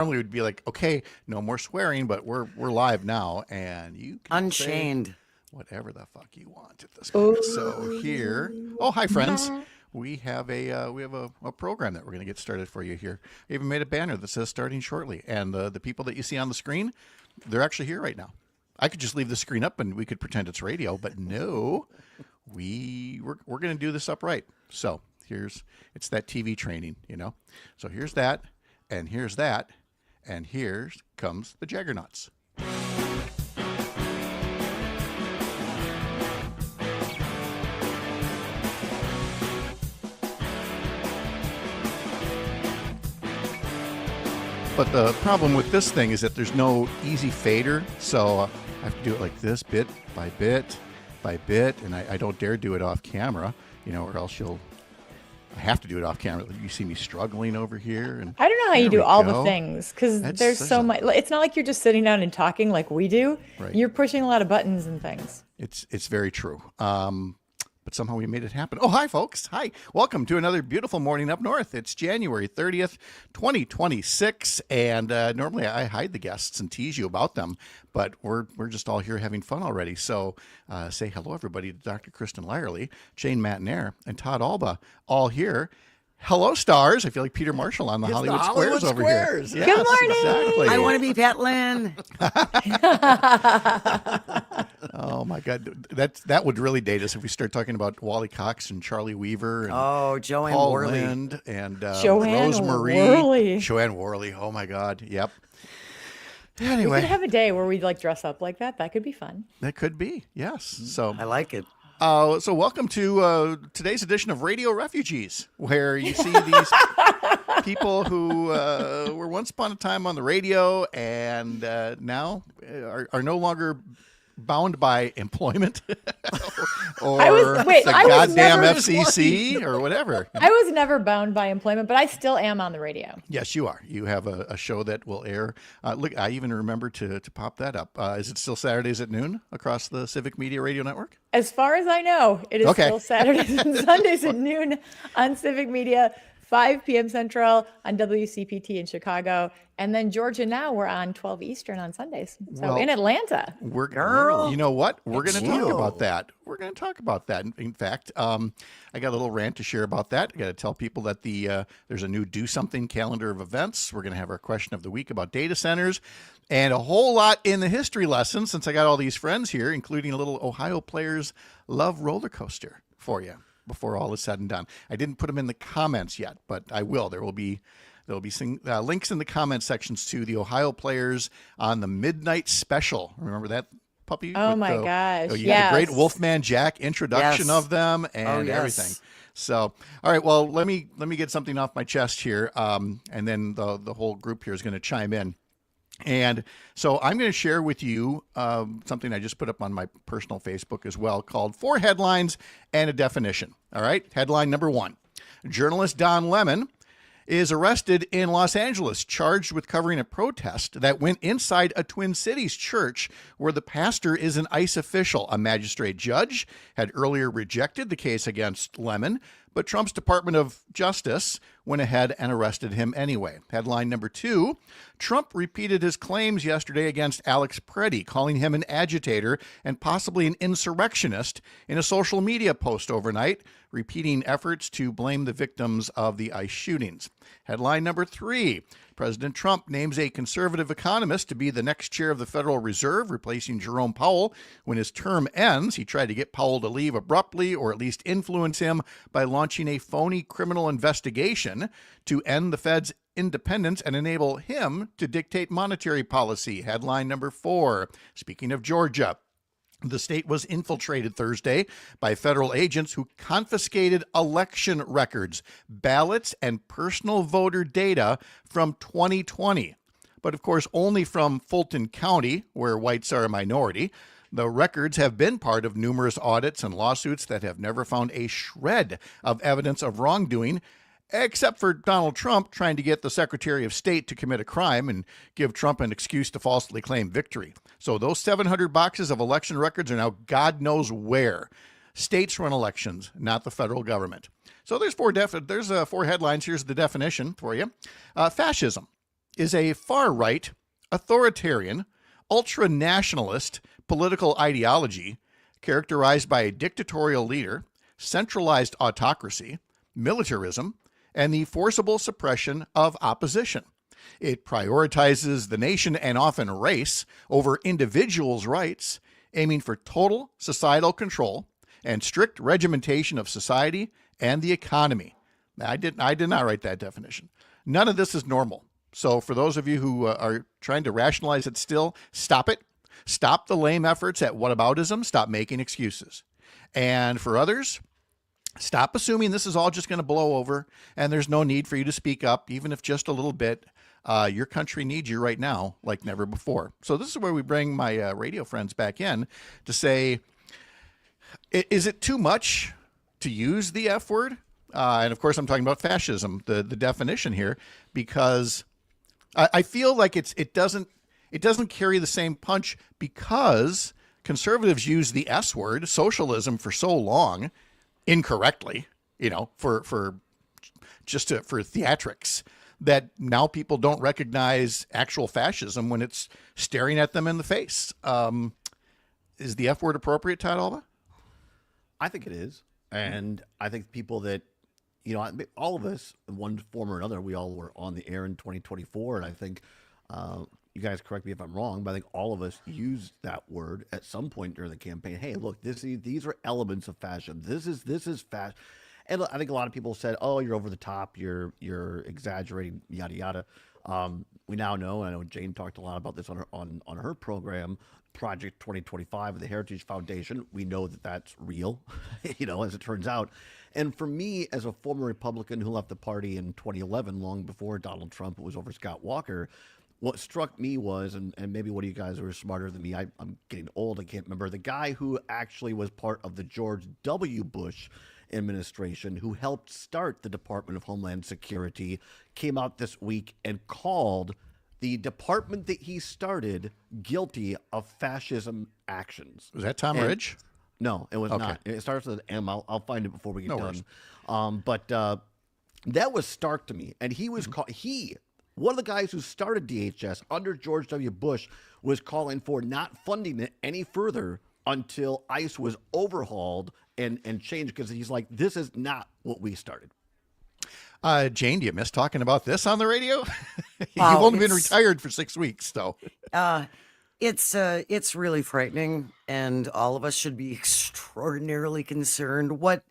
Normally we'd be like, okay, no more swearing, but we're live now, and you can Unchained. say whatever the fuck you want at this point. So here, oh hi friends, we have a program that we're going to get started for you here. I even made a banner that says starting shortly, and the people that you see on the screen, they're actually here right now. I could just leave the screen up and we could pretend it's radio, but no, we're going to do this upright. So it's that TV training, you know. So here's that, and here's that. And here comes the Jaggernauts. But the problem with this thing is that there's no easy fader, so I have to do it like this, bit by bit by bit, and I don't dare do it off camera, you know, or else I have to do it off camera. You see me struggling over here. And I don't know how you do all the things because there's so much. It's not like you're just sitting down and talking like we do. Right. You're pushing a lot of buttons and things. It's very true. But somehow we made it happen. Oh, hi, folks. Hi. Welcome to another beautiful morning up north. It's January 30th, 2026. And normally I hide the guests and tease you about them, but we're just all here having fun already. So say hello, everybody, to Dr. Kristin Lyerly, Jane Matenaer, and Todd Allbaugh, all here. Hello, stars. I feel like Peter Marshall on the Hollywood Squares over here. Yes, good morning. Exactly. I want to be Pat Lynn. Oh my God, that would really date us if we start talking about Wally Cox and Charlie Weaver and Joanne Paul Worley. Lind and Joanne Rosemary Worley. Joanne Worley. Oh my God, yep. We Anyway, could have a day where we like dress up like that. That could be fun. that could be, yes. So I like it. so welcome to today's edition of Radio Refugees, where you see these people who were once upon a time on the radio and now are no longer bound by employment or the goddamn FCC or whatever. I was never bound by employment, but I still am on the radio. Yes, you are. You have a show that will air. Look, I even remember to pop that up. Is it still Saturdays at noon across the Civic Media Radio Network? As far as I know, it is still Saturdays and Sundays at noon on Civic Media, 5 p.m. Central on WCPT in Chicago. And then Georgia Now, we're on 12 Eastern on Sundays. So in Atlanta. You know what? We're going to talk about that. We're going to talk about that. In fact, I got a little rant to share about that. I got to tell people that there's a new Do Something calendar of events. We're going to have our question of the week about data centers and a whole lot in the history lesson, since I got all these friends here, including a little Ohio Players Love roller coaster for you before all is said and done. I didn't put them in the comments yet, but I will. There'll be links in the comment sections to the Ohio Players on the Midnight Special. Remember that puppy? Oh my gosh! You had the great Wolfman Jack introduction of them and everything. So, all right. Well, let me get something off my chest here, and then the whole group here is going to chime in. And so I'm going to share with you something I just put up on my personal Facebook as well, called 4 Headlines and a Definition. All right. Headline number 1. Journalist Don Lemon is arrested in Los Angeles, charged with covering a protest that went inside a Twin Cities church where the pastor is an ICE official. A magistrate judge had earlier rejected the case against Lemon, but Trump's Department of Justice went ahead and arrested him anyway. Headline number 2, Trump repeated his claims yesterday against Alex Preddy, calling him an agitator and possibly an insurrectionist in a social media post overnight, repeating efforts to blame the victims of the ICE shootings. Headline number 3, President Trump names a conservative economist to be the next chair of the Federal Reserve, replacing Jerome Powell when his term ends. He tried to get Powell to leave abruptly or at least influence him by launching a phony criminal investigation to end the Fed's independence and enable him to dictate monetary policy. Headline number 4, speaking of Georgia, the state was infiltrated Thursday by federal agents who confiscated election records, ballots, and personal voter data from 2020. But of course, only from Fulton County, where whites are a minority. The records have been part of numerous audits and lawsuits that have never found a shred of evidence of wrongdoing, except for Donald Trump trying to get the Secretary of State to commit a crime and give Trump an excuse to falsely claim victory. So those 700 boxes of election records are now God knows where. States run elections, not the federal government. So there's 4 headlines. Here's the definition for you. Fascism is a far-right, authoritarian, ultra-nationalist political ideology characterized by a dictatorial leader, centralized autocracy, militarism, and the forcible suppression of opposition. It prioritizes the nation and often race over individuals' rights, aiming for total societal control and strict regimentation of society and the economy. I did not write that definition. None of this is normal. So for those of you who are trying to rationalize it still, stop it. Stop the lame efforts at whataboutism. Stop making excuses. And for others, stop assuming this is all just going to blow over and there's no need for you to speak up, even if just a little bit. Your country needs you right now like never before. So this is where we bring my radio friends back in to say, is it too much to use the F word? And of course, I'm talking about fascism, the definition here, because I feel like it doesn't carry the same punch because conservatives use the S word, socialism, for so long, incorrectly, for theatrics, that now people don't recognize actual fascism when it's staring at them in the face. Is the F word appropriate, Todd Allbaugh? I think it is. And I think people that, all of us, in one form or another, we all were on the air in 2024. And I think, you guys correct me if I'm wrong, but I think all of us used that word at some point during the campaign. Hey, look, these are elements of fashion. This is fashion. And I think a lot of people said, "Oh, you're over the top. You're exaggerating, yada yada." We now know, and I know Jane talked a lot about this on her program, Project 2025 of the Heritage Foundation. We know that that's real, as it turns out. And for me, as a former Republican who left the party in 2011, long before Donald Trump, it was over Scott Walker. What struck me was, and maybe one of you guys who are smarter than me, I'm getting old, I can't remember, the guy who actually was part of the George W. Bush administration, who helped start the Department of Homeland Security, came out this week and called the department that he started guilty of fascism actions. Was that Tom Ridge? No, it was not. It starts with an M. I'll find it before we get done. But that was stark to me. And he was one of the guys who started DHS under George W. Bush was calling for not funding it any further until ICE was overhauled and changed, because he's like, this is not what we started. Jane, do you miss talking about this on the radio? Wow, You've only been retired for 6 weeks, so. It's really frightening, and all of us should be extraordinarily concerned. What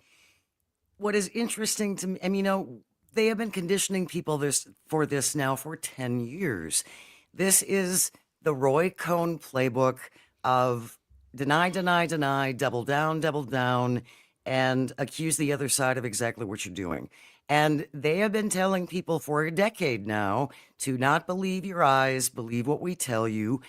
is interesting to me, they have been conditioning people for this now for 10 years. This is the Roy Cohn playbook of deny, deny, deny, double down, and accuse the other side of exactly what you're doing. And they have been telling people for a decade now to not believe your eyes, believe what we tell you.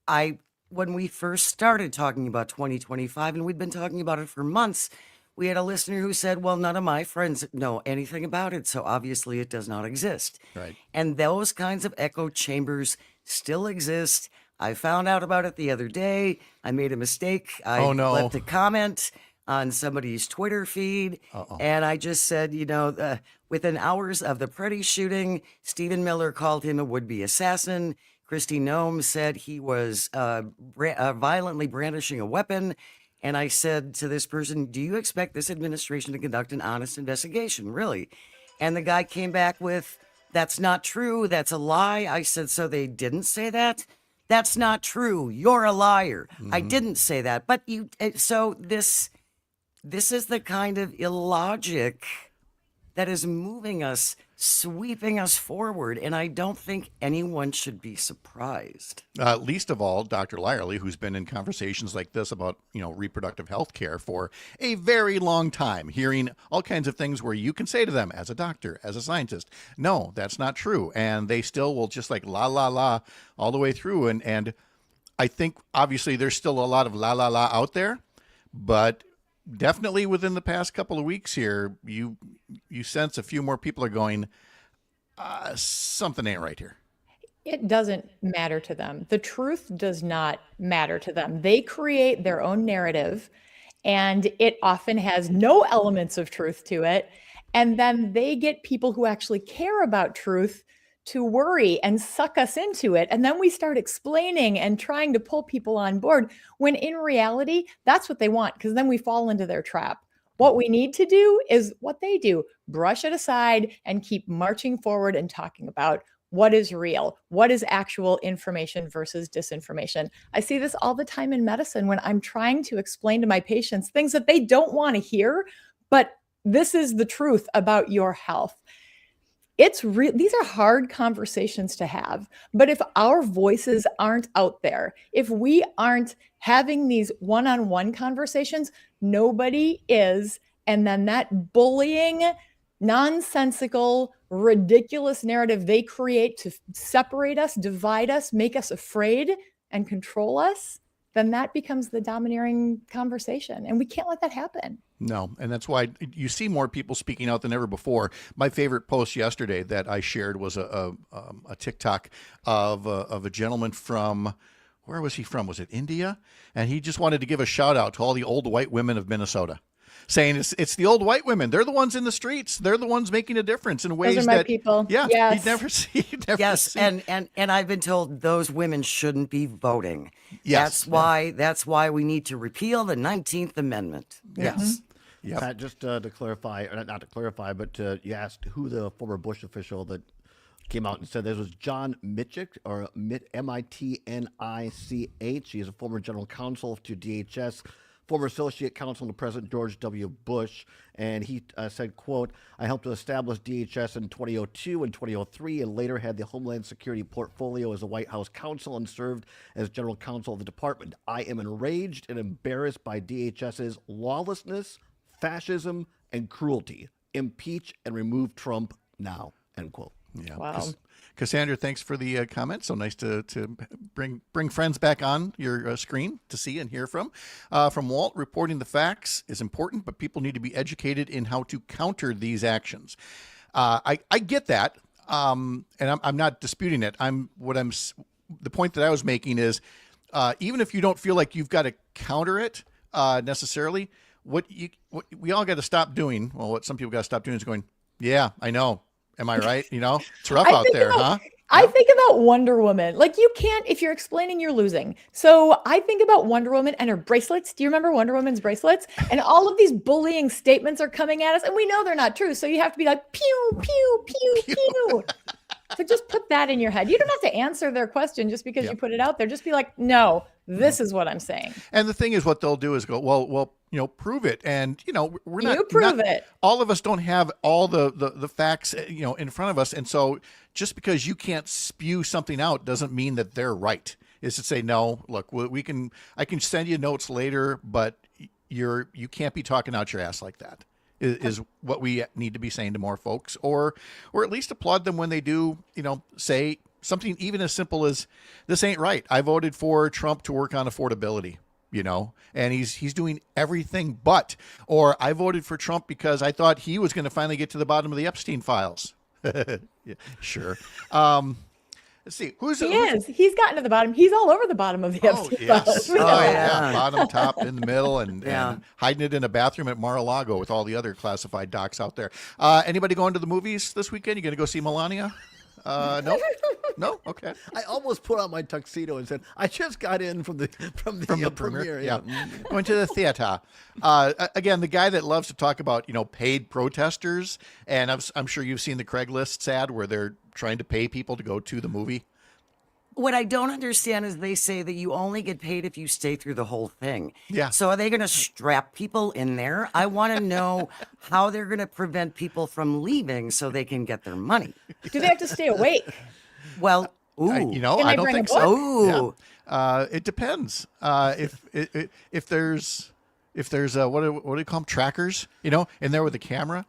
When we first started talking about 2025, and we'd been talking about it for months, we had a listener who said, well, none of my friends know anything about it, so obviously it does not exist. Right. And those kinds of echo chambers still exist. I found out about it the other day. I made a mistake. I left a comment on somebody's Twitter feed, and I just said, within hours of the Preddy shooting, Stephen Miller called him a would-be assassin. Kristi Noem said he was violently brandishing a weapon. And I said to this person, do you expect this administration to conduct an honest investigation, really? And the guy came back with, that's not true. That's a lie. I said, so they didn't say that? That's not true. You're a liar. Mm-hmm. I didn't say that. But so this is the kind of illogic that is moving us, sweeping us forward, and I don't think anyone should be surprised. Least of all, Dr. Lyerly, who's been in conversations like this about, reproductive health care for a very long time, hearing all kinds of things where you can say to them as a doctor, as a scientist, no, that's not true. And they still will just like la, la, la all the way through. And I think obviously there's still a lot of la, la, la out there, but definitely within the past couple of weeks here, you sense a few more people are going, something ain't right here. It doesn't matter to them. The truth does not matter to them. They create their own narrative, and it often has no elements of truth to it. And then they get people who actually care about truth to worry and suck us into it. And then we start explaining and trying to pull people on board when in reality, that's what they want, because then we fall into their trap. What we need to do is what they do, brush it aside and keep marching forward and talking about what is real, what is actual information versus disinformation. I see this all the time in medicine when I'm trying to explain to my patients things that they don't want to hear, but this is the truth about your health. These are hard conversations to have, but if our voices aren't out there, if we aren't having these one-on-one conversations, nobody is. And then that bullying, nonsensical, ridiculous narrative they create to separate us, divide us, make us afraid, and control us, then that becomes the domineering conversation. And we can't let that happen. No, and that's why you see more people speaking out than ever before. My favorite post yesterday that I shared was a TikTok of a gentleman from, where was he from? Was it India? And he just wanted to give a shout out to all the old white women of Minnesota, saying it's the old white women. They're the ones in the streets. They're the ones making a difference in ways Those are my that people. Yeah, yes. you'd never see. Yes, and I've been told those women shouldn't be voting. Yes, that's why we need to repeal the 19th Amendment. Yes. Yeah. Pat, just to clarify, or not to clarify, but you asked who the former Bush official that came out and said this was John Mitnick, or Mitnich. He is a former general counsel to DHS, former associate counsel to President George W. Bush, and he said, quote, "I helped to establish DHS in 2002 and 2003 and later had the Homeland Security portfolio as a White House counsel and served as general counsel of the department. I am enraged and embarrassed by DHS's lawlessness, fascism, and cruelty. Impeach and remove Trump now," end quote. Yeah. Wow. Cassandra, thanks for the comment. So nice to bring friends back on your screen to see and hear from. From Walt, reporting the facts is important, but people need to be educated in how to counter these actions. I get that, and I'm not disputing it. The point that I was making is, even if you don't feel like you've got to counter it necessarily, what we all got to stop doing. Well, what some people got to stop doing is going, "Yeah, I know. Am I right? It's rough out there, huh?" I think about Wonder Woman. Like, you can't, if you're explaining, you're losing. So I think about Wonder Woman and her bracelets. Do you remember Wonder Woman's bracelets? And all of these bullying statements are coming at us, and we know they're not true. So you have to be like, pew, pew, pew, pew. So just put that in your head. You don't have to answer their question just because you put it out there. Just be like, no, this is what I'm saying. And the thing is, what they'll do is go, well, prove it. And, we're not. You prove it. All of us don't have all the facts, in front of us. And so just because you can't spew something out doesn't mean that they're right. Is to say, no, look, I can send you notes later, but you can't be talking out your ass like that. Is what we need to be saying to more folks, or at least applaud them when they do, say something even as simple as, "This ain't right. I voted for Trump to work on affordability, and he's doing everything but," or "I voted for Trump because I thought he was going to finally get to the bottom of the Epstein files." Yeah, sure. Let's see. He's gotten to the bottom. He's all over the bottom of the Epstein files. Yeah. Bottom, top, in the middle, and hiding it in a bathroom at Mar-a-Lago with all the other classified docs out there. Anybody going to the movies this weekend? You going to go see Melania? No? Okay. I almost put on my tuxedo and said, I just got in from the premiere. Yeah. Going to the theater. Again, the guy that loves to talk about, paid protesters, and I'm sure you've seen the Craigslist ad where they're trying to pay people to go to the movie. What I don't understand is they say that you only get paid if you stay through the whole thing. Yeah. So are they going to strap people in there? I want to know how they're going to prevent people from leaving so they can get their money. Do they have to stay awake? Well, I don't think so. Ooh. Yeah. It depends. If there's what do you call them, trackers, in there with the camera,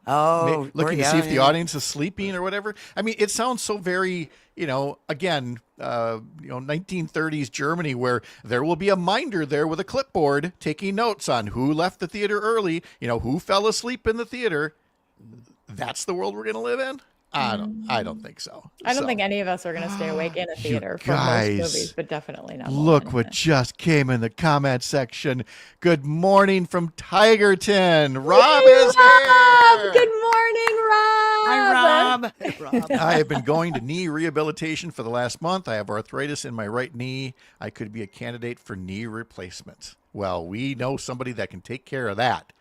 looking to see if the audience is sleeping or whatever. I mean, it sounds so very, again, 1930s Germany, where there will be a minder there with a clipboard taking notes on who left the theater early, who fell asleep in the theater. That's the world we're going to live in. I don't think so. I don't think any of us are going to stay awake in a theater for most movies, but definitely not. Look what just came in the comment section. Good morning from Tigerton. Rob is here. Good morning, Rob. Hi, Rob. Hey, Rob. I have been going to knee rehabilitation for the last month. I have arthritis in my right knee. I could be a candidate for knee replacement. Well, we know somebody that can take care of that.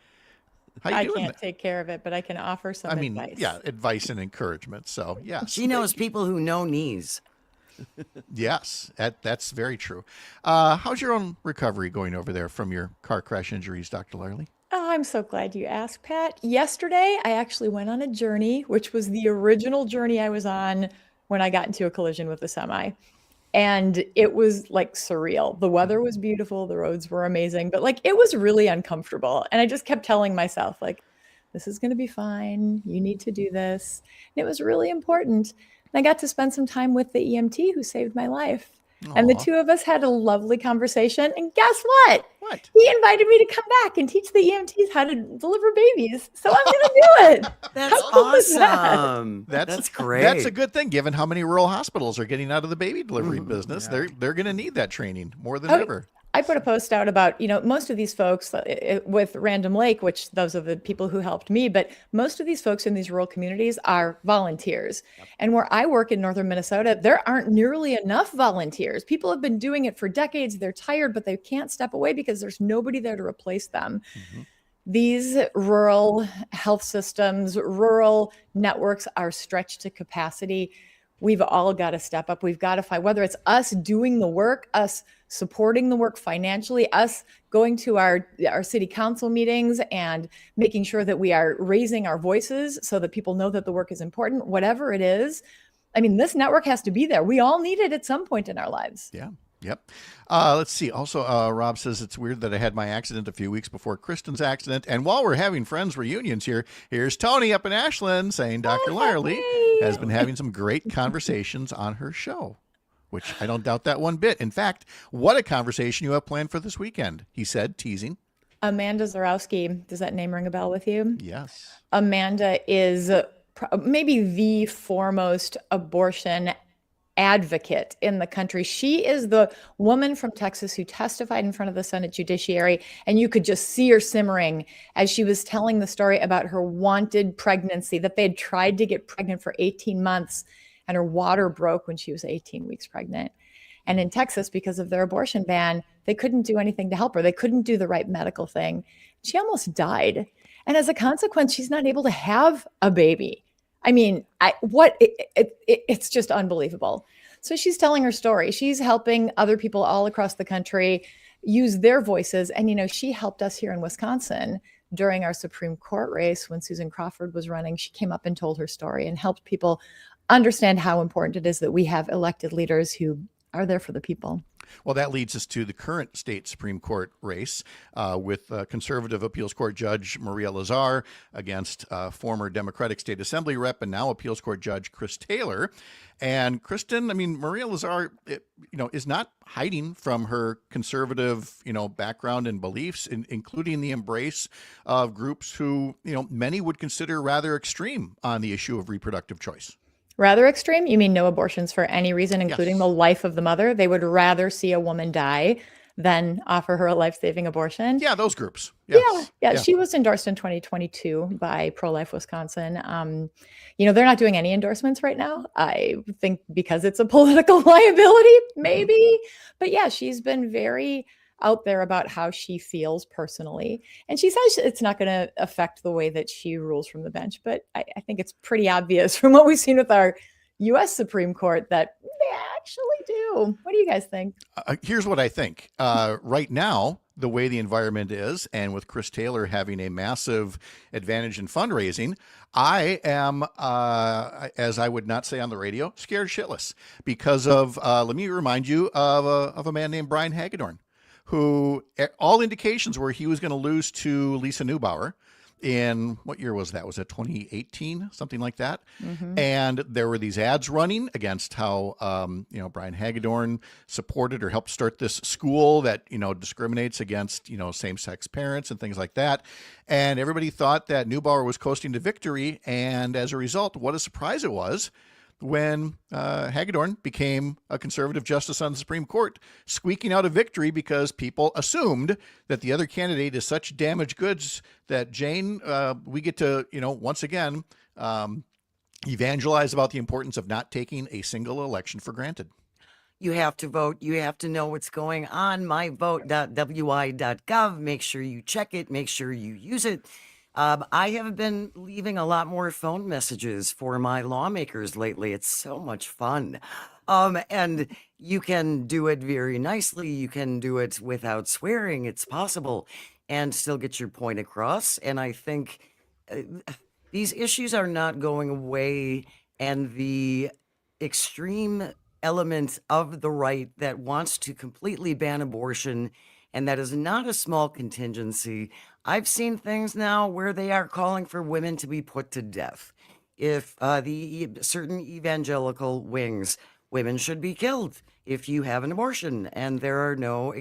How you I doing? can't take care of it, but I can offer some advice. Yeah, advice and encouragement. So, yes. She knows people who know knees. Yes, that's very true. How's your own recovery going over there from your car crash injuries, Dr. Lyerly? Oh, I'm so glad you asked, Pat. Yesterday, I actually went on a journey, which was the original journey I was on when I got into a collision with a semi. And it was like surreal. The weather was beautiful. The roads were amazing, but like it was really uncomfortable. And I just kept telling myself, like, this is going to be fine. You need to do this. And it was really important. And I got to spend some time with the EMT who saved my life. Aww. And the two of us had a lovely conversation. And guess what? What? He invited me to come back and teach the EMTs how to deliver babies. So I'm going to do it. That's How cool is awesome. that? That's great. That's a good thing, given how many rural hospitals are getting out of the baby delivery business. Yeah. They're going to need that training more than ever. I put a post out about, most of these folks with Random Lake, which those are the people who helped me, but most of these folks in these rural communities are volunteers. Yep. And where I work in northern Minnesota, there aren't nearly enough volunteers. People have been doing it for decades. They're tired, but they can't step away because there's nobody there to replace them. Mm-hmm. These rural health systems, rural networks are stretched to capacity. We've all got to step up. We've got to find, whether it's us doing the work, us supporting the work financially, us going to our city council meetings and making sure that we are raising our voices so that people know that the work is important, whatever it is. I mean, this network has to be there. We all need it at some point in our lives. Yeah. Yep. Let's see. Also, Rob says it's weird that I had my accident a few weeks before Kristin's accident. And while we're having friends reunions here, here's Tony up in Ashland saying Dr. Lyerly has been having some great conversations on her show, which I don't doubt that one bit. In fact, what a conversation you have planned for this weekend, he said, teasing. Amanda Zarowski. Does that name ring a bell with you? Yes. Amanda is maybe the foremost abortion advocate in the country. She is the woman from Texas who testified in front of the Senate Judiciary, and you could just see her simmering as she was telling the story about her wanted pregnancy, that they had tried to get pregnant for 18 months and her water broke when she was 18 weeks pregnant. And in Texas, because of their abortion ban, they couldn't do anything to help her. They couldn't do the right medical thing. She almost died. And as a consequence, she's not able to have a baby. I mean, it's just unbelievable. So she's telling her story. She's helping other people all across the country use their voices. And, she helped us here in Wisconsin during our Supreme Court race when Susan Crawford was running. She came up and told her story and helped people understand how important it is that we have elected leaders who are there for the people. Well, that leads us to the current state Supreme Court race with conservative appeals court judge Maria Lazar against former Democratic State Assembly rep and now appeals court judge Chris Taylor. And Kristin, Maria Lazar, is not hiding from her conservative, background and beliefs, including the embrace of groups who, many would consider rather extreme on the issue of reproductive choice. Rather extreme? You mean no abortions for any reason, including the life of the mother? They would rather see a woman die than offer her a life-saving abortion? Yeah, those groups. Yes. Yeah. She was endorsed in 2022 by Pro-Life Wisconsin. They're not doing any endorsements right now. I think because it's a political liability, maybe. But yeah, she's been very out there about how she feels personally. And she says it's not going to affect the way that she rules from the bench. But I think it's pretty obvious from what we've seen with our U.S. Supreme Court that they actually do. What do you guys think? Here's what I think. Right now, the way the environment is, and with Chris Taylor having a massive advantage in fundraising, I am, as I would not say on the radio, scared shitless because of, let me remind you of a man named Brian Hagedorn, who all indications were he was going to lose to Lisa Neubauer. in what year was that? Was it 2018, something like that? And there were these ads running against how Brian Hagedorn supported or helped start this school that discriminates against same-sex parents and things like that. And everybody thought that Neubauer was coasting to victory, and as a result, what a surprise it was when Hagedorn became a conservative justice on the Supreme Court, squeaking out a victory because people assumed that the other candidate is such damaged goods that, Jane, we get to, once again, evangelize about the importance of not taking a single election for granted. You have to vote. You have to know what's going on. myvote.wi.gov. Make sure you check it. Make sure you use it. I have been leaving a lot more phone messages for my lawmakers lately. It's so much fun. And you can do it very nicely. You can do it without swearing. It's possible, and still get your point across. And I think these issues are not going away, and the extreme element of the right that wants to completely ban abortion, and that is not a small contingency. I've seen things now where they are calling for women to be put to death. If the certain evangelical wings, women should be killed if you have an abortion, and there are no.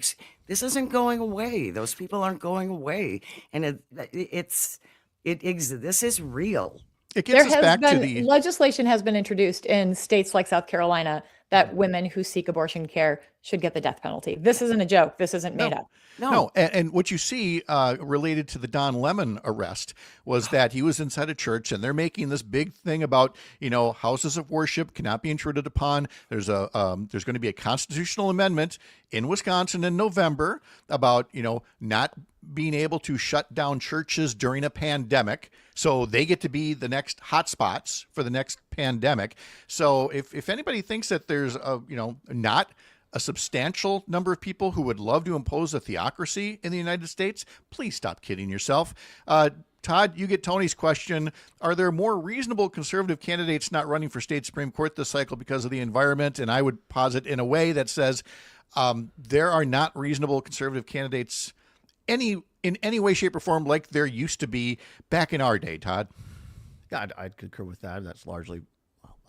This isn't going away. Those people aren't going away, and this is real. It gets us back to the legislation has been introduced in states like South Carolina that women who seek abortion care should get the death penalty. This isn't a joke. This isn't made up. No. And what you see related to the Don Lemon arrest was that he was inside a church, and they're making this big thing about, houses of worship cannot be intruded upon. There's going to be a constitutional amendment in Wisconsin in November about, not being able to shut down churches during a pandemic. So they get to be the next hotspots for the next pandemic. So if anybody thinks that there's not a substantial number of people who would love to impose a theocracy in the United States, please stop kidding yourself. Todd, you get Tony's question. Are there more reasonable conservative candidates not running for state Supreme Court this cycle because of the environment? And I would posit in a way that says there are not reasonable conservative candidates in any way, shape, or form like there used to be back in our day, Todd. Yeah, I'd concur with that. And that's largely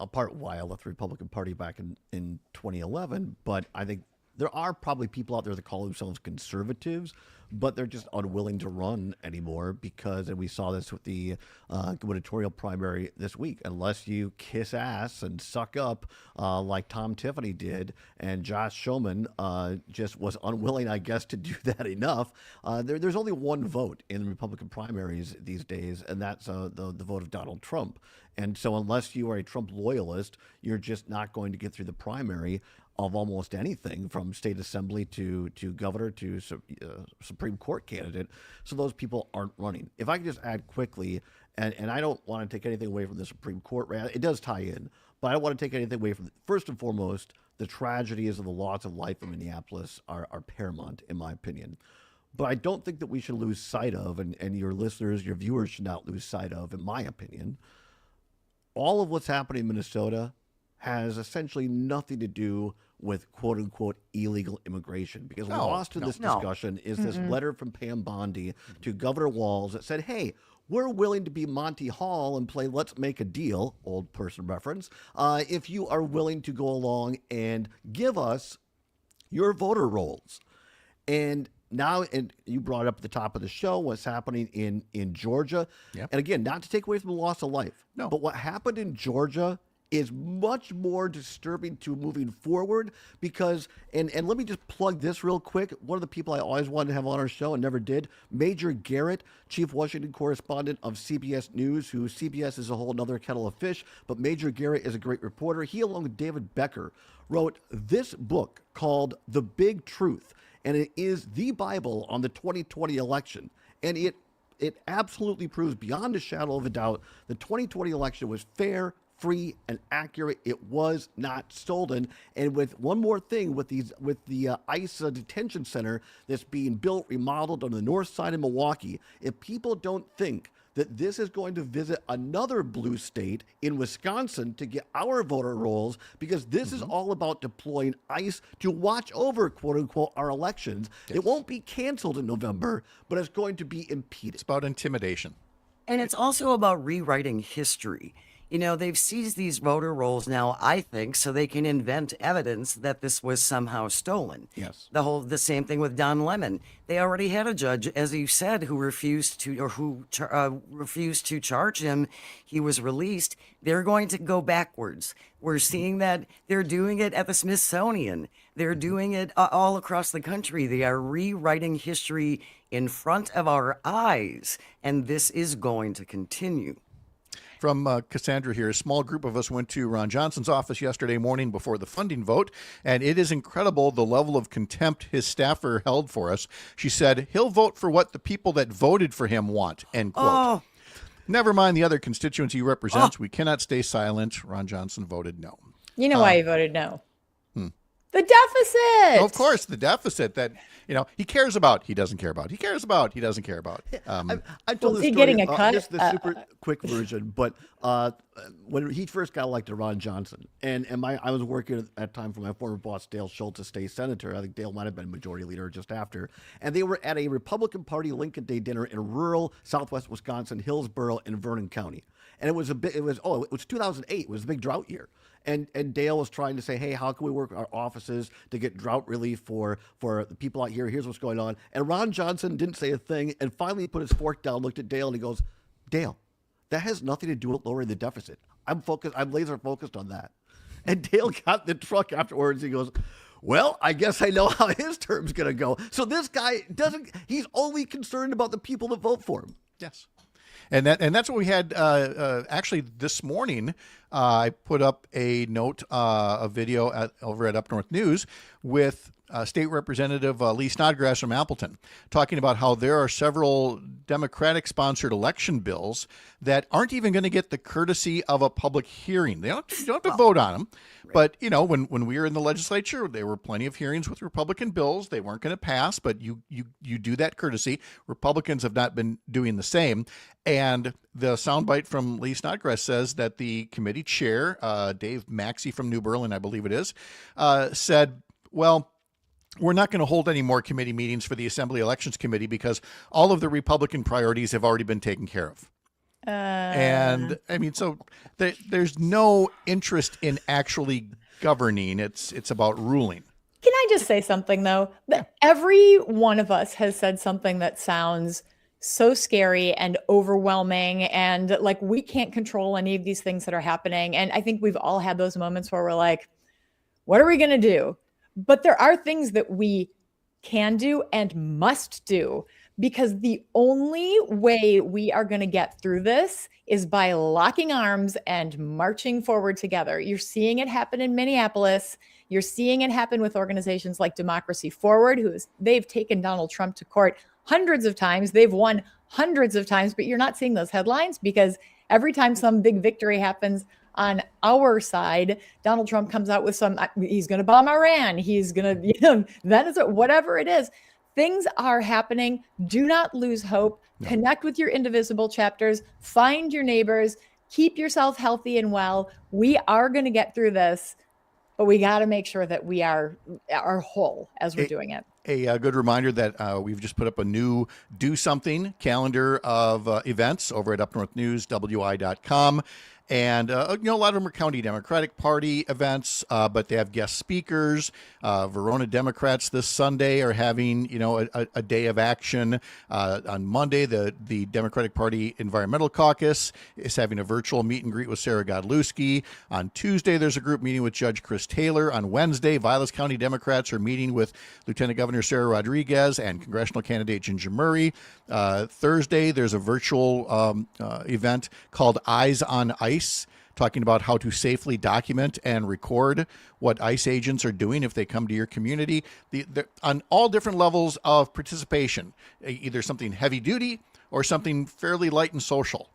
a part of why I left the Republican Party back in 2011. But I think there are probably people out there that call themselves conservatives, but they're just unwilling to run anymore because, and we saw this with the gubernatorial primary this week, unless you kiss ass and suck up like Tom Tiffany did, and Josh Schoeman just was unwilling, I guess, to do that enough. There's only one vote in the Republican primaries these days, and that's the vote of Donald Trump. And so unless you are a Trump loyalist, you're just not going to get through the primary of almost anything from state assembly to governor to Supreme Court candidate. So those people aren't running. If I could just add quickly, and I don't want to take anything away from the Supreme Court, it does tie in, but I don't want to take anything away from, first and foremost, the tragedies of the loss of life in Minneapolis are paramount, in my opinion. But I don't think that we should lose sight of, and your listeners, your viewers should not lose sight of, in my opinion, all of what's happening in Minnesota has essentially nothing to do with quote-unquote illegal immigration. Because lost in this discussion is this letter from Pam Bondi to Governor Walz that said, hey, we're willing to be Monty Hall and play Let's Make a Deal, old person reference, if you are willing to go along and give us your voter rolls. And now, and you brought up at the top of the show what's happening in Georgia. Yep. And again, not to take away from the loss of life, but what happened in Georgia is much more disturbing to moving forward because, and let me just plug this real quick. One of the people I always wanted to have on our show and never did, Major Garrett, chief Washington correspondent of CBS News, who CBS is a whole nother kettle of fish, but Major Garrett is a great reporter. He, along with David Becker, wrote this book called The Big Truth, and it is the Bible on the 2020 election. And it absolutely proves beyond a shadow of a doubt the 2020 election was fair, free, and accurate. It was not stolen. And with one more thing, with the ICE detention center that's being built, remodeled on the north side of Milwaukee, if people don't think that this is going to visit another blue state in Wisconsin to get our voter rolls, because this is all about deploying ICE to watch over, quote unquote, our elections. Yes. It won't be canceled in November, but it's going to be impeded. It's about intimidation. And it's also about rewriting history. They've seized these voter rolls now, I think, so they can invent evidence that this was somehow stolen. Yes. The same thing with Don Lemon. They already had a judge, as you said, who refused to charge him. He was released. They're going to go backwards. We're seeing that they're doing it at the Smithsonian. They're doing it all across the country. They are rewriting history in front of our eyes, and this is going to continue. From Cassandra here, a small group of us went to Ron Johnson's office yesterday morning before the funding vote, and it is incredible the level of contempt his staffer held for us. She said, he'll vote for what the people that voted for him want, end quote. Oh. Never mind the other constituents he represents. We cannot stay silent. Ron Johnson voted no. You know why he voted no? The deficit. Of course, the deficit that he cares about. He doesn't care about. He cares about. He doesn't care about. I told Was the he story, getting a cut? just the super quick version, but when he first got elected, Ron Johnson, and I was working at that time for my former boss, Dale Schultz, as state senator. I think Dale might have been majority leader just after, and they were at a Republican Party Lincoln Day dinner in rural Southwest Wisconsin, Hillsboro, and Vernon County, and it was 2008. It was a big drought year. And Dale was trying to say, hey, how can we work our offices to get drought relief for the people out here? Here's what's going on. And Ron Johnson didn't say a thing, and finally he put his fork down, looked at Dale, and he goes, Dale, that has nothing to do with lowering the deficit. I'm laser focused on that. And Dale got in the truck afterwards. He goes, well, I guess I know how his term's going to go. So this guy he's only concerned about the people that vote for him. Yes. And that's what we had actually this morning. I put up a note, a video over at Up North News with State Representative Lee Snodgrass from Appleton, talking about how there are several Democratic-sponsored election bills that aren't even going to get the courtesy of a public hearing. You don't have to vote on them. Right. But, when we were in the legislature, there were plenty of hearings with Republican bills. They weren't going to pass, but you do that courtesy. Republicans have not been doing the same. And the soundbite from Lee Snodgrass says that the committee chair, Dave Maxey from New Berlin, I believe it is, said, well, we're not going to hold any more committee meetings for the Assembly Elections Committee because all of the Republican priorities have already been taken care of. And I mean, so there's no interest in actually governing. It's about ruling. Can I just say something, though? That every one of us has said something that sounds so scary and overwhelming, and like we can't control any of these things that are happening. And I think we've all had those moments where we're like, what are we going to do? But there are things that we can do and must do, because the only way we are going to get through this is by locking arms and marching forward together. You're seeing it happen in Minneapolis. You're seeing it happen with organizations like Democracy Forward, they've taken Donald Trump to court hundreds of times. They've won hundreds of times, but you're not seeing those headlines because every time some big victory happens on our side, Donald Trump comes out with he's going to bomb Iran. He's going to, Venezuela, whatever it is. Things are happening. Do not lose hope. No. Connect with your indivisible chapters. Find your neighbors. Keep yourself healthy and well. We are going to get through this, but we got to make sure that we are whole as we're doing it. A good reminder that we've just put up a new Do Something calendar of events over at upnorthnewswi.com. And, a lot of them are County Democratic Party events, but they have guest speakers. Verona Democrats this Sunday are having, a day of action. On Monday, the Democratic Party Environmental Caucus is having a virtual meet and greet with Sarah Godlewski. On Tuesday, there's a group meeting with Judge Chris Taylor. On Wednesday, Vilas County Democrats are meeting with Lieutenant Governor Sarah Rodriguez and congressional candidate Ginger Murray. Thursday, there's a virtual event called Eyes on Ice, talking about how to safely document and record what ICE agents are doing if they come to your community, on all different levels of participation, either something heavy duty or something fairly light and social.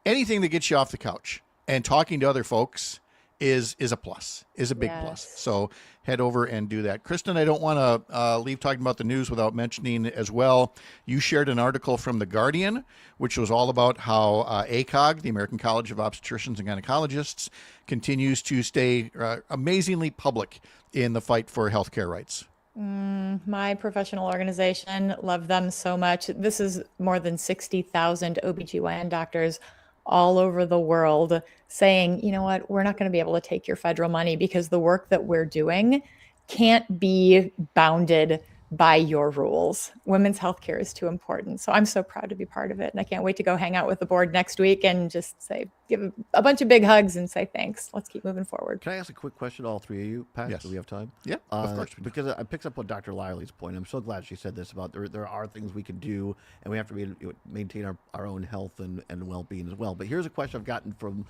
Anything that gets you off the couch and talking to other folks is a plus, is a big plus. So head over and do that. Kristin, I don't want to leave talking about the news without mentioning as well, you shared an article from The Guardian, which was all about how ACOG, the American College of Obstetricians and Gynecologists, continues to stay amazingly public in the fight for healthcare rights. My professional organization, love them so much. This is more than 60,000 OBGYN doctors all over the world saying, you know what, we're not going to be able to take your federal money because the work that we're doing can't be bounded by your rules. Women's healthcare is too important. So I'm so proud to be part of it. And I can't wait to go hang out with the board next week and just say, give a bunch of big hugs and say, thanks. Let's keep moving forward. Can I ask a quick question to all three of you, Pat? Yes. Do we have time? Yeah, of course. Because I picked up on Dr. Lyerly's point. I'm so glad she said this about there are things we can do, and we have to maintain our own health and well-being as well. But here's a question I've gotten from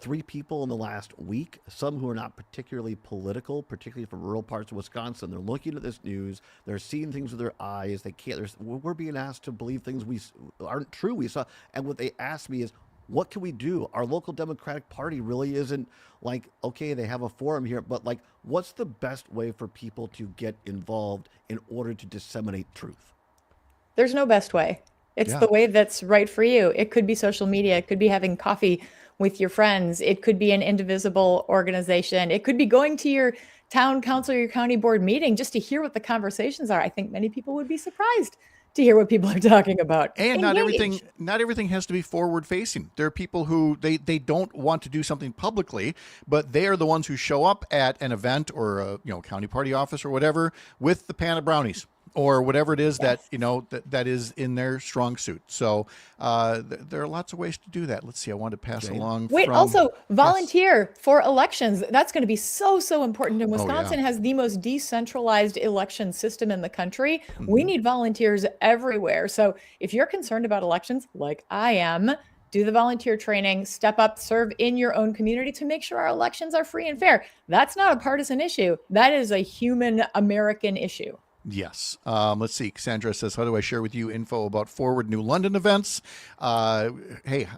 3 people in the last week, some who are not particularly political, particularly from rural parts of Wisconsin. They're looking at this news. They're seeing things with their eyes. They can't. We're being asked to believe things we aren't true. We saw, and what they asked me is, what can we do? Our local Democratic Party really isn't like, okay, they have a forum here, but like, what's the best way for people to get involved in order to disseminate truth? There's no best way. It's the way that's right for you. It could be social media. It could be having coffee with your friends. It could be an indivisible organization. It could be going to your town council or your county board meeting just to hear what the conversations are. I think many people would be surprised to hear what people are talking about. And not everything has to be forward facing. There are people who they don't want to do something publicly, but they are the ones who show up at an event or a county party office or whatever with the pan of brownies or whatever it is that that is in their strong suit. So there are lots of ways to do that. Let's see. I want to pass along. Also volunteer for elections. That's going to be so important. And Wisconsin has the most decentralized election system in the country. We need volunteers everywhere. So if you're concerned about elections, like I am, do the volunteer training, step up, serve in your own community to make sure our elections are free and fair. That's not a partisan issue. That is a human American issue. Yes. Let's see. Cassandra says, how do I share with you info about Forward New London events? Hey,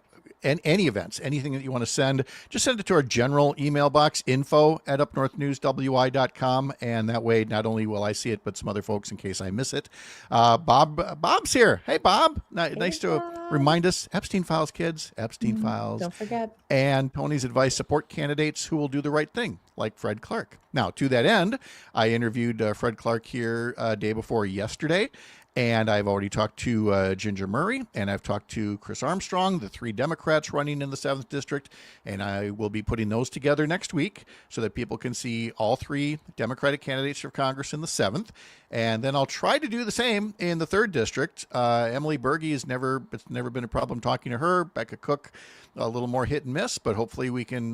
and any events, anything that you want to send, just send it to our general email box, info@upnorthnewswi.com. And that way, not only will I see it, but some other folks in case I miss it. Bob's here. Hey, Bob. Nice to remind us. Epstein Files, kids. Epstein Files. Don't forget. And Tony's advice, support candidates who will do the right thing, like Fred Clark. Now, to that end, I interviewed Fred Clark here day before yesterday. And I've already talked to Ginger Murray, and I've talked to Chris Armstrong, the 3 Democrats running in the 7th District, and I will be putting those together next week so that people can see all 3 Democratic candidates for Congress in the 7th. And then I'll try to do the same in the 3rd District. Emily Berge it's never been a problem talking to her. Becca Cook, a little more hit and miss, but hopefully we can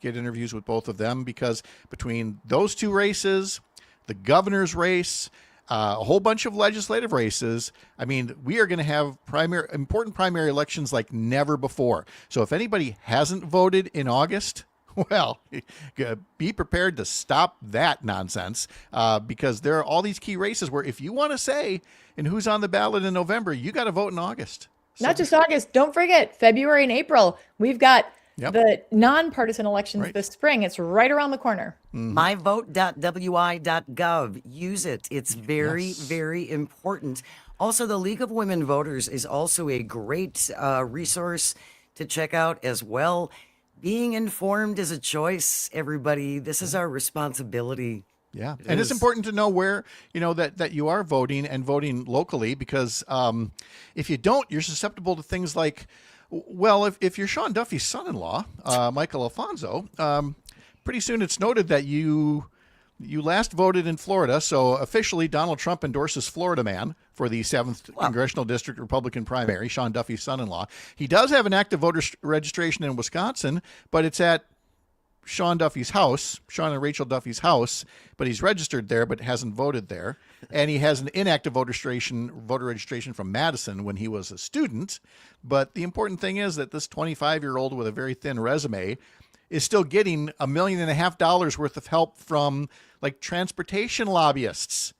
get interviews with both of them, because between those 2 races, the governor's race, a whole bunch of legislative races, I mean, we are going to have important primary elections like never before. So if anybody hasn't voted in August, well, be prepared to stop that nonsense, because there are all these key races where if you want to say and who's on the ballot in November, you got to vote in August. Not just August. Don't forget February and April. We've got the nonpartisan elections this spring. It's right around the corner. myvote.wi.gov. Use it. It's very, very important. Also, the League of Women Voters is also a great resource to check out as well. Being informed is a choice, everybody. This is our responsibility. Yeah. And it's important to know where, that you are voting and voting locally, because if you don't, you're susceptible to things like, well, if you're Sean Duffy's son-in-law, Michael Alfonso, pretty soon it's noted that you last voted in Florida. So officially, Donald Trump endorses Florida man for the 7th Congressional District Republican primary, Sean Duffy's son-in-law. He does have an active voter registration in Wisconsin, but it's at Sean Duffy's house, Sean and Rachel Duffy's house, but he's registered there but hasn't voted there. And he has an inactive voter registration from Madison when he was a student. But the important thing is that this 25-year-old with a very thin resume is still getting $1.5 million worth of help from like transportation lobbyists.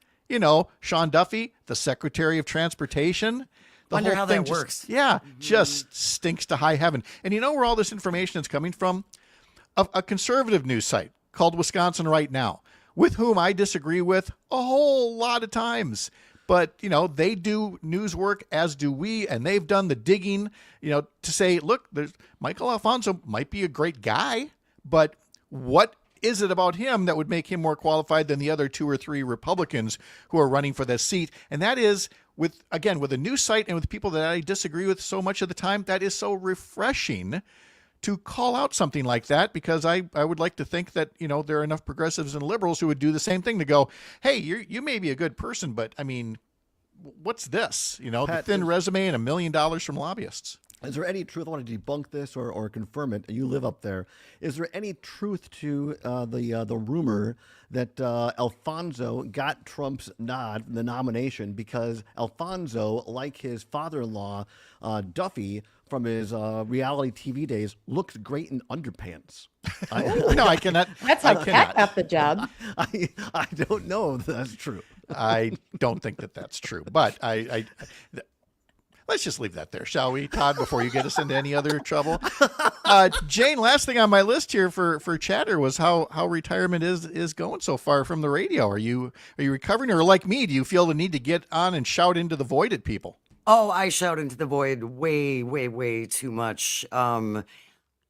Sean Duffy, the Secretary of Transportation. Wonder how that works. Just stinks to high heaven. And you know where all this information is coming from? A conservative news site called Wisconsin Right Now, with whom I disagree with a whole lot of times. But, they do news work, as do we, and they've done the digging, to say, look, Michael Alfonso might be a great guy, but what is it about him that would make him more qualified than the other 2 or 3 Republicans who are running for this seat? And that is with a new site and with people that I disagree with so much of the time, that is so refreshing to call out something like that, because I would like to think that, there are enough progressives and liberals who would do the same thing to go, hey, you may be a good person, but I mean, what's this? Pat, the thin resume and $1 million from lobbyists. Is there any truth? I want to debunk this or confirm it. You live up there. Is there any truth to the rumor that Alfonso got Trump's nod, the nomination, because Alfonso, like his father-in-law Duffy from his reality TV days, looks great in underpants? No, I cannot. That's how Pat got the job. I don't know if that's true. I don't think that that's true, but let's just leave that there, shall we, Todd, before you get us into any other trouble? Jane, last thing on my list here for chatter was how retirement is going so far from the radio. Are you recovering, or like me, do you feel the need to get on and shout into the void at people? Oh, I shout into the void way, way, way too much.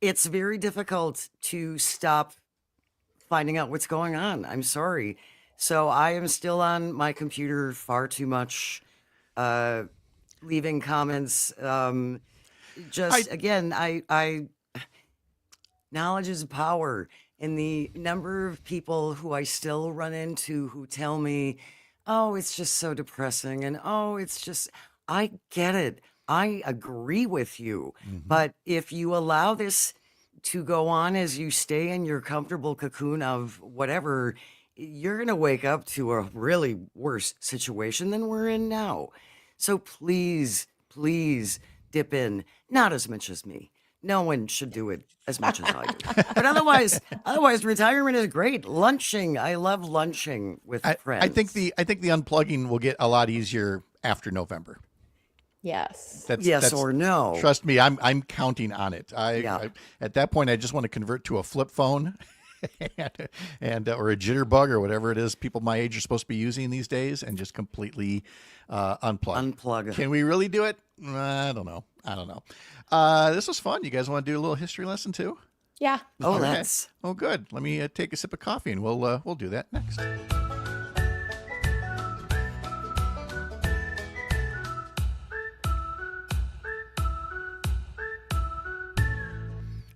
It's very difficult to stop finding out what's going on. I'm sorry. So I am still on my computer far too much, leaving comments. I knowledge is power. And the number of people who I still run into who tell me, oh, it's just so depressing. And I get it. I agree with you. Mm-hmm. But if you allow this to go on as you stay in your comfortable cocoon of whatever, you're going to wake up to a really worse situation than we're in now. So please dip in. Not as much as me. No one should do it as much as I do. But otherwise, retirement is great. Lunching. I love lunching with friends. I think the unplugging will get a lot easier after November. Yes. That's, or no. Trust me, I'm counting on it. I at that point, I just want to convert to a flip phone. and or a jitterbug or whatever it is people my age are supposed to be using these days, and just completely unplug. Can we really do it? I don't know. This was fun. You guys want to do a little history lesson too? Yeah. Oh, okay. Oh, good. Let me take a sip of coffee, and we'll do that next.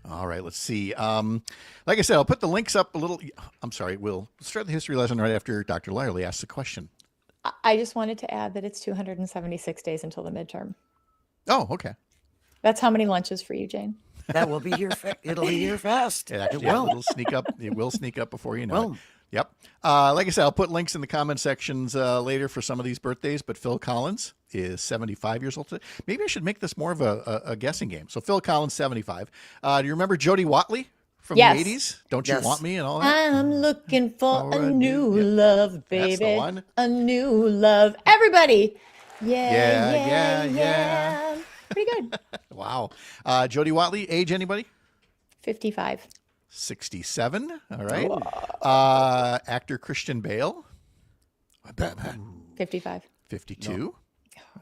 All right, let's see. Like I said, I'll put the links up a little. I'm sorry, we'll start the history lesson right after Dr. Lyerly asks the question. I just wanted to add that it's 276 days until the midterm. Oh, okay. That's how many lunches for you, Jane? That will be here. It'll be here fast. It will. It'll sneak up. It will sneak up before you know it. Yep. Like I said, I'll put links in the comment sections later for some of these birthdays, but Phil Collins is 75 years old today. Maybe I should make this more of a guessing game. So Phil Collins, 75. Do you remember Jody Watley from the 80s? Don't you want me and all that? I'm looking for a new love, baby. That's the one. A new love. Everybody. Yeah. Pretty good. Wow. Jody Watley, age anybody? 55. 67. All right. Actor Christian Bale. 55. 52. No.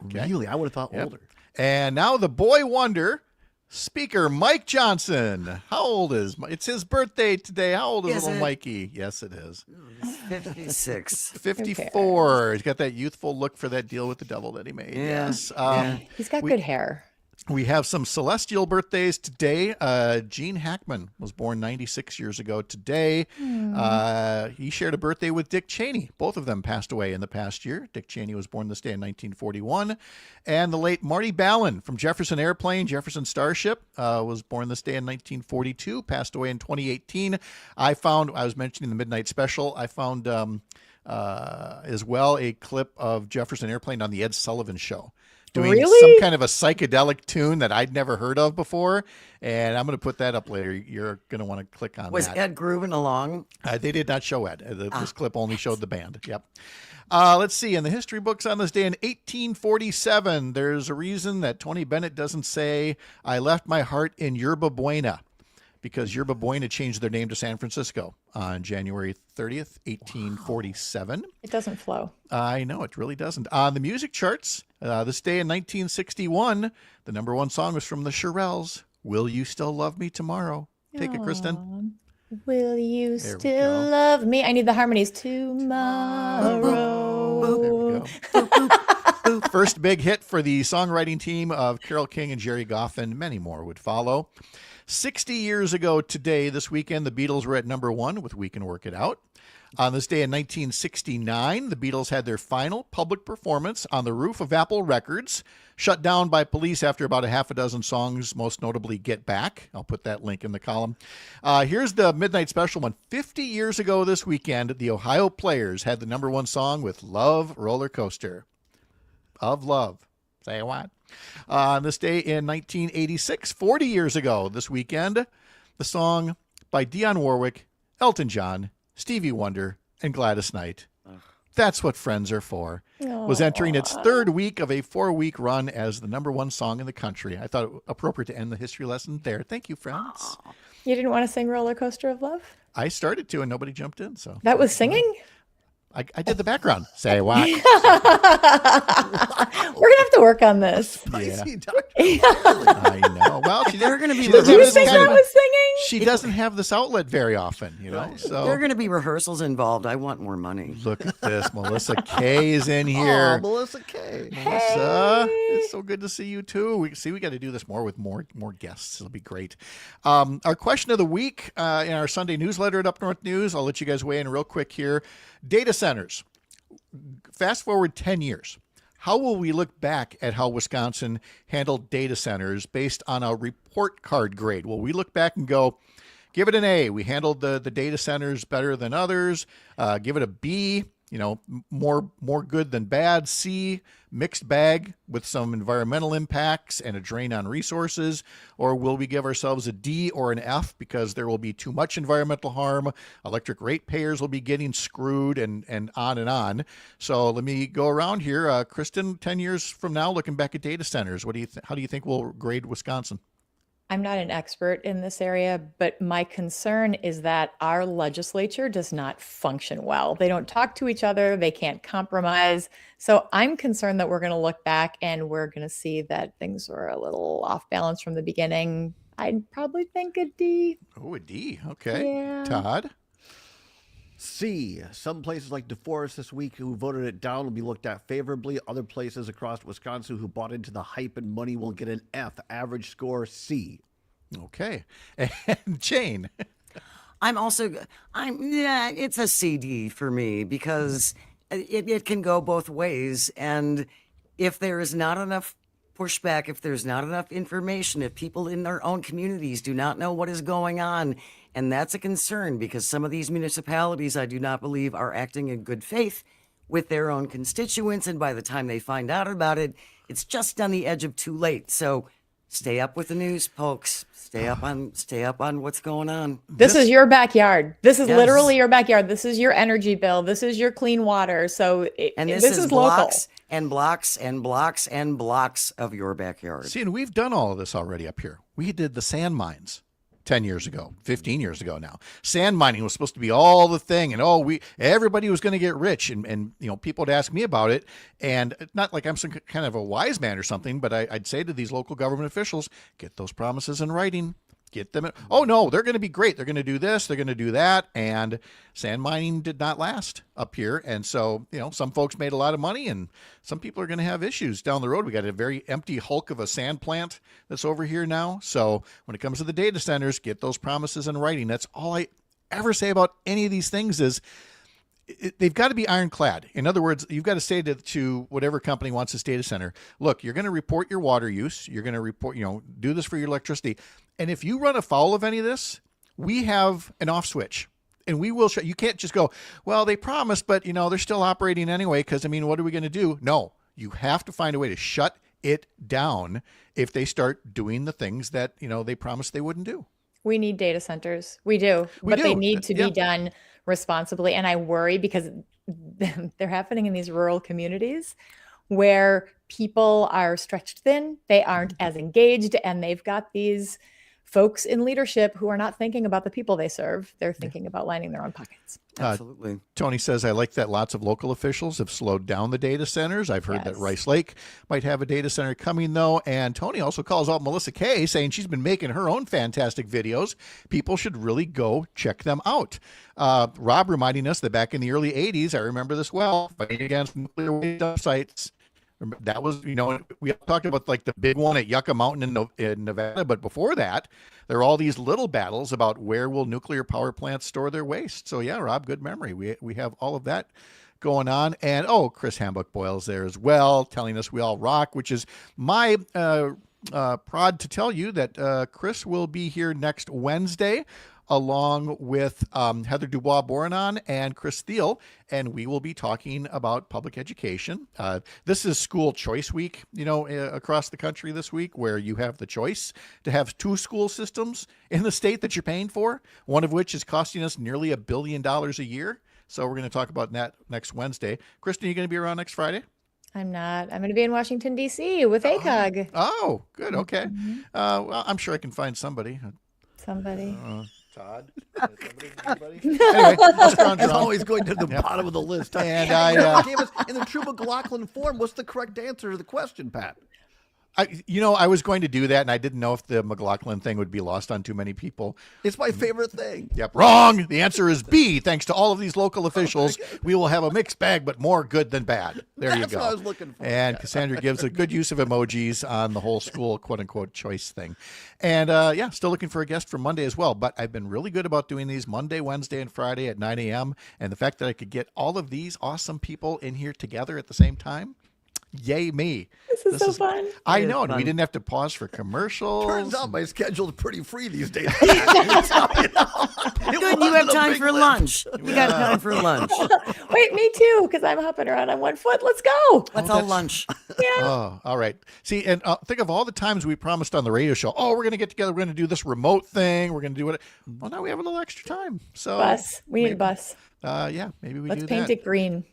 Okay. Really? I would have thought older. And now the boy wonder, Speaker Mike Johnson. How old is it's his birthday today? How old is little Mikey? Yes, it is. 56. 54. He's got that youthful look for that deal with the devil that he made. Yeah. Yes. He's got good hair. We have some celestial birthdays today. Gene Hackman was born 96 years ago today. He shared a birthday with Dick Cheney. Both of them passed away in the past year. Dick Cheney was born this day in 1941. And the late Marty Ballin from Jefferson Airplane, Jefferson Starship, was born this day in 1942, passed away in 2018. I was mentioning the Midnight Special. I found as well a clip of Jefferson Airplane on the Ed Sullivan Show, doing some kind of a psychedelic tune that I'd never heard of before. And I'm going to put that up later. You're going to want to click on that. Was Ed grooving along? They did not show Ed. This clip only showed the band. Yep. Let's see. In the history books on this day in 1847, there's a reason that Tony Bennett doesn't say, "I left my heart in Yerba Buena," because Yerba Buena changed their name to San Francisco on January 30th, 1847. Wow. It doesn't flow. I know, it really doesn't. On the music charts, this day in 1961, the number one song was from the Shirelles, "Will You Still Love Me Tomorrow?" Take it, Kristin. Will you still love me? I need the harmonies. Tomorrow. There we go. First big hit for the songwriting team of Carole King and Jerry Goffin. Many more would follow. 60 years ago today, this weekend, the Beatles were at number 1 with We Can Work It Out. On this day in 1969, the Beatles had their final public performance on the roof of Apple Records, shut down by police after about a half a dozen songs, most notably Get Back. I'll put that link in the column. Here's the Midnight Special one. 50 years ago this weekend, the Ohio Players had the number 1 song with Love Roller Coaster. Of love. Say what? On this day in 1986, 40 years ago this weekend, the song by Dionne Warwick, Elton John, Stevie Wonder, and Gladys Knight, That's What Friends Are For, was entering its 3rd week of a 4-week run as the number 1 song in the country. I thought it appropriate to end the history lesson there. Thank you, friends. You didn't want to sing Roller Coaster of Love? I started to, and nobody jumped in. So that was singing? I did the background. Say what? We're going to have to work on this. Spicy I know. Well, they're going to be. Do you think that was singing? She doesn't have this outlet very often, you know. So there are going to be rehearsals involved. I want more money. Look at this. Melissa K is in here. Oh, Melissa K. Melissa, it's so good to see you too. We got to do this more with more guests. It'll be great. Our question of the week in our Sunday newsletter at Up North News. I'll let you guys weigh in real quick here. Data centers. Fast forward 10 years. How will we look back at how Wisconsin handled data centers based on a report card grade? Will we look back and go, give it an A, we handled the data centers better than others, give it a B, you know, more good than bad, C, mixed bag with some environmental impacts and a drain on resources, or will we give ourselves a D or an F because there will be too much environmental harm, electric ratepayers will be getting screwed, and on and on. So let me go around here. Kristin, 10 years from now, looking back at data centers, how do you think we'll grade Wisconsin? I'm not an expert in this area, but my concern is that our legislature does not function well. They don't talk to each other. They can't compromise. So I'm concerned that we're going to look back and we're going to see that things were a little off balance from the beginning. I'd probably think a D. Oh, a D. Okay. Yeah. Todd? C. Some places like DeForest this week who voted it down will be looked at favorably. Other places across Wisconsin who bought into the hype and money will get an F. Average score C. Okay. And Jane? It's a CD for me because it can go both ways. And if there is not enough pushback, if there's not enough information, if people in their own communities do not know what is going on, and that's a concern because some of these municipalities, I do not believe, are acting in good faith with their own constituents. And by the time they find out about it, it's just on the edge of too late. So stay up with the news, folks. Stay up on what's going on. This is your backyard. This is literally your backyard. This is your energy bill. This is your clean water. So this is blocks local. and blocks and blocks and blocks of your backyard. See, and we've done all of this already up here. We did the sand mines 10 years ago, 15 years ago now. Sand mining was supposed to be all the thing, and everybody was going to get rich, and you know, people would ask me about it, and not like I'm some kind of a wise man or something, but I'd say to these local government officials, get those promises in writing. Get them. Oh no, they're going to be great. They're going to do this. They're going to do that. And sand mining did not last up here. And so, you know, some folks made a lot of money and some people are going to have issues down the road. We got a very empty hulk of a sand plant that's over here now. So when it comes to the data centers, get those promises in writing. That's all I ever say about any of these things is they've got to be ironclad. In other words, you've got to say to whatever company wants this data center, look, you're going to report your water use. You're going to report, do this for your electricity. And if you run afoul of any of this, we have an off switch and we will you can't just go, well, they promised, but they're still operating anyway. Cause what are we going to do? No, you have to find a way to shut it down if they start doing the things that, they promised they wouldn't do. We need data centers. We do, but they need to be done responsibly. And I worry because they're happening in these rural communities where people are stretched thin. They aren't as engaged and they've got these folks in leadership who are not thinking about the people they serve. They're thinking about lining their own pockets. Absolutely. Tony says, I like that lots of local officials have slowed down the data centers. I've heard that Rice Lake might have a data center coming, though. And Tony also calls out Melissa Kay, saying she's been making her own fantastic videos. People should really go check them out. Rob reminding us that back in the early 80s, I remember this well, fighting against nuclear waste dump sites. That was, we talked about like the big one at Yucca Mountain in Nevada, but before that, there are all these little battles about where will nuclear power plants store their waste. So yeah, Rob, good memory. We have all of that going on. And Chris Hambuck Boyle's there as well, telling us we all rock, which is my prod to tell you that Chris will be here next Wednesday, along with Heather Dubois-Bournon and Chris Thiel, and we will be talking about public education. This is school choice week, across the country this week, where you have the choice to have 2 school systems in the state that you're paying for, one of which is costing us nearly $1 billion a year. So we're going to talk about that next Wednesday. Kristin, are you going to be around next Friday? I'm not. I'm going to be in Washington, D.C. with ACOG. Oh, good. Okay. Well, I'm sure I can find somebody. Todd? Anyway, it's always going to the bottom of the list. And gave us in the True McLaughlin form, what's the correct answer to the question, Pat? I was going to do that, and I didn't know if the McLaughlin thing would be lost on too many people. It's my favorite thing. Yep, wrong. The answer is B. Thanks to all of these local officials, we will have a mixed bag, but more good than bad. There you go. That's what I was looking for. And Cassandra gives a good use of emojis on the whole school quote-unquote choice thing. And still looking for a guest for Monday as well. But I've been really good about doing these Monday, Wednesday, and Friday at 9 a.m. And the fact that I could get all of these awesome people in here together at the same time, yay me. This is so fun. I know. And we didn't have to pause for commercials. Turns out my schedule's pretty free these days. Good, you have time for lunch. You got time for lunch. Wait, me too, because I'm hopping around on one foot. Let's go. Let's all lunch. Yeah. Oh, all right. See, and think of all the times we promised on the radio show, we're going to get together. We're going to do this remote thing. We're going to do it. Well, now we have a little extra time. So Bus. We need a bus. Maybe we Let's do paint that. it green.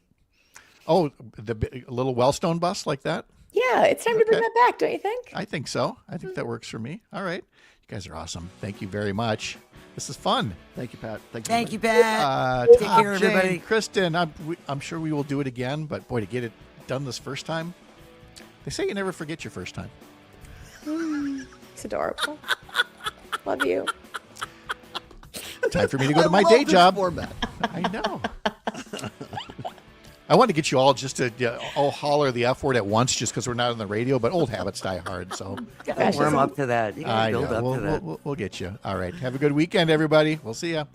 Oh, the little Wellstone bus like that? Yeah, it's time to bring that back, don't you think? I think so. I think that works for me. All right. You guys are awesome. Thank you very much. This is fun. Thank you, Pat. Thank you, Pat. Take care, everybody. Kristin, I'm sure we will do it again, but boy, to get it done this first time, they say you never forget your first time. It's adorable. Love you. Time for me to go to my day job. Format. I know. I wanted to get you all just to holler the F word at once just because we're not on the radio, but old habits die hard. So warm up to that. You gotta build up to that. We'll get you. All right. Have a good weekend, everybody. We'll see you.